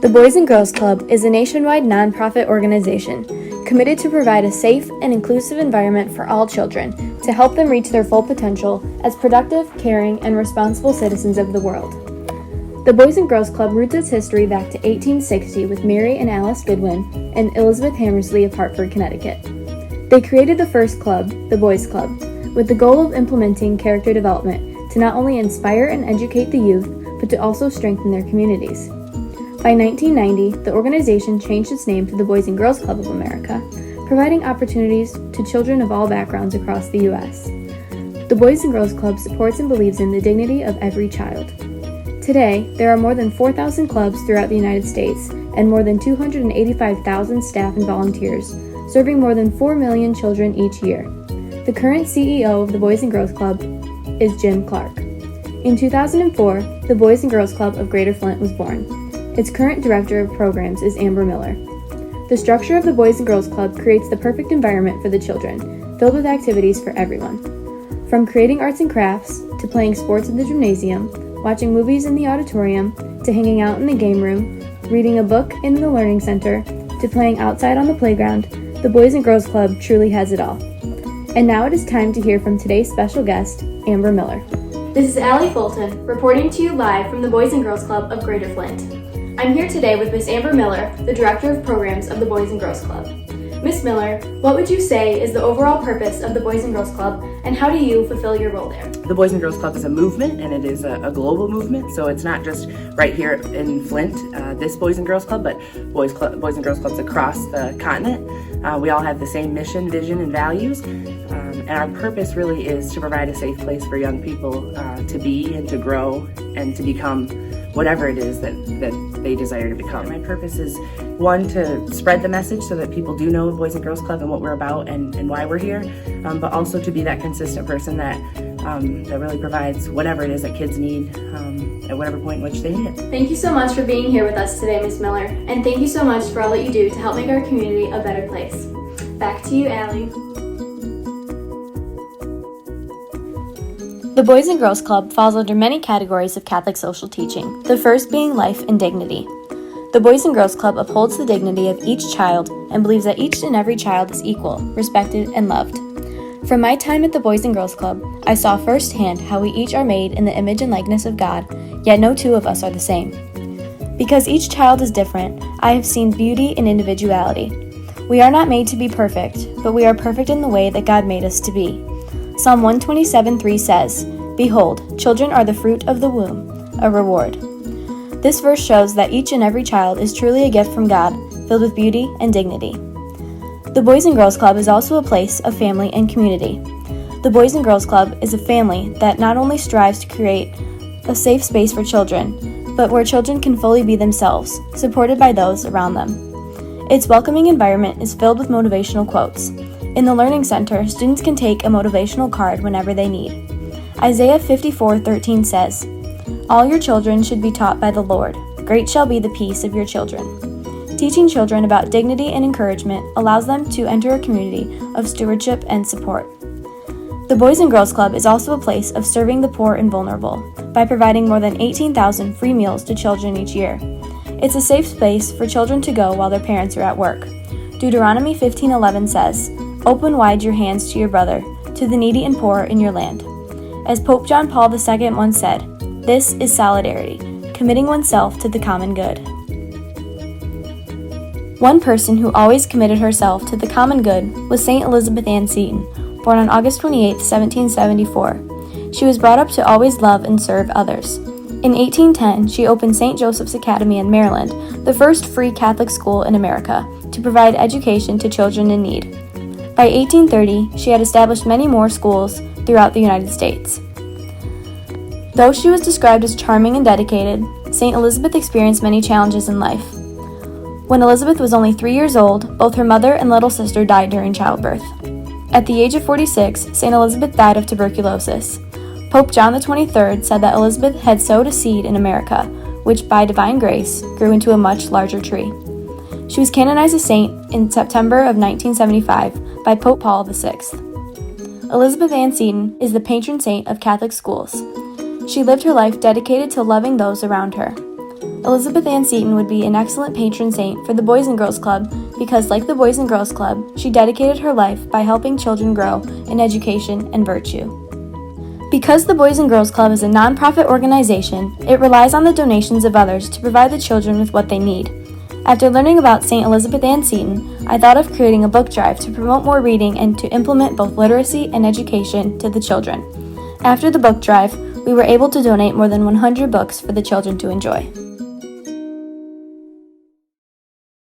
The Boys and Girls Club is a nationwide nonprofit organization committed to provide a safe and inclusive environment for all children to help them reach their full potential as productive, caring, and responsible citizens of the world. The Boys and Girls Club roots its history back to 1860 with Mary and Alice Goodwin and Elizabeth Hammersley of Hartford, Connecticut. They created the first club, the Boys Club, with the goal of implementing character development to not only inspire and educate the youth, but to also strengthen their communities. By 1990, the organization changed its name to the Boys and Girls Club of America, providing opportunities to children of all backgrounds across the U.S. The Boys and Girls Club supports and believes in the dignity of every child. Today, there are more than 4,000 clubs throughout the United States and more than 285,000 staff and volunteers, serving more than 4 million children each year. The current CEO of the Boys and Girls Club is Jim Clark. In 2004, the Boys and Girls Club of Greater Flint was born. Its current director of programs is Amber Miller. The structure of the Boys and Girls Club creates the perfect environment for the children, filled with activities for everyone. From creating arts and crafts, to playing sports in the gymnasium, watching movies in the auditorium, to hanging out in the game room, reading a book in the learning center, to playing outside on the playground, the Boys and Girls Club truly has it all. And now it is time to hear from today's special guest, Amber Miller. This is Allie Fulton, reporting to you live from the Boys and Girls Club of Greater Flint. I'm here today with Miss Amber Miller, the Director of Programs of the Boys and Girls Club. Miss Miller, what would you say is the overall purpose of the Boys and Girls Club, and how do you fulfill your role there? The Boys and Girls Club is a movement, and it is a global movement, so it's not just right here in Flint, this Boys and Girls Club, but Boys and Girls Clubs across the continent. We all have the same mission, vision, and values, and our purpose really is to provide a safe place for young people to be and to grow and to become whatever it is that they desire to become. My purpose is, one, to spread the message so that people do know Boys and Girls Club and what we're about and why we're here, but also to be that consistent person that really provides whatever it is that kids need at whatever point in which they need it. Thank you so much for being here with us today, Ms. Miller, and thank you so much for all that you do to help make our community a better place. Back to you, Allie. The Boys and Girls Club falls under many categories of Catholic social teaching, the first being life and dignity. The Boys and Girls Club upholds the dignity of each child and believes that each and every child is equal, respected, and loved. From my time at the Boys and Girls Club, I saw firsthand how we each are made in the image and likeness of God, yet no two of us are the same. Because each child is different, I have seen beauty in individuality. We are not made to be perfect, but we are perfect in the way that God made us to be. Psalm 127:3 says, "Behold, children are the fruit of the womb, a reward." This verse shows that each and every child is truly a gift from God, filled with beauty and dignity. The Boys and Girls Club is also a place of family and community. The Boys and Girls Club is a family that not only strives to create a safe space for children, but where children can fully be themselves, supported by those around them. Its welcoming environment is filled with motivational quotes. In the Learning Center, students can take a motivational card whenever they need. Isaiah 54:13 says, "All your children should be taught by the Lord. Great shall be the peace of your children." Teaching children about dignity and encouragement allows them to enter a community of stewardship and support. The Boys and Girls Club is also a place of serving the poor and vulnerable by providing more than 18,000 free meals to children each year. It's a safe space for children to go while their parents are at work. Deuteronomy 15:11 says, "Open wide your hands to your brother, to the needy and poor in your land." As Pope John Paul II once said, "This is solidarity, committing oneself to the common good." One person who always committed herself to the common good was St. Elizabeth Ann Seton, born on August 28, 1774. She was brought up to always love and serve others. In 1810, she opened St. Joseph's Academy in Maryland, the first free Catholic school in America, to provide education to children in need. By 1830, she had established many more schools throughout the United States. Though she was described as charming and dedicated, St. Elizabeth experienced many challenges in life. When Elizabeth was only 3 years old, both her mother and little sister died during childbirth. At the age of 46, St. Elizabeth died of tuberculosis. Pope John XXIII said that Elizabeth had sowed a seed in America, which by divine grace grew into a much larger tree. She was canonized a saint in September of 1975 by Pope Paul VI. Elizabeth Ann Seton is the patron saint of Catholic schools. She lived her life dedicated to loving those around her. Elizabeth Ann Seton would be an excellent patron saint for the Boys and Girls Club because, like the Boys and Girls Club, she dedicated her life by helping children grow in education and virtue. Because the Boys and Girls Club is a nonprofit organization, it relies on the donations of others to provide the children with what they need. After learning about St. Elizabeth Ann Seton, I thought of creating a book drive to promote more reading and to implement both literacy and education to the children. After the book drive, we were able to donate more than 100 books for the children to enjoy.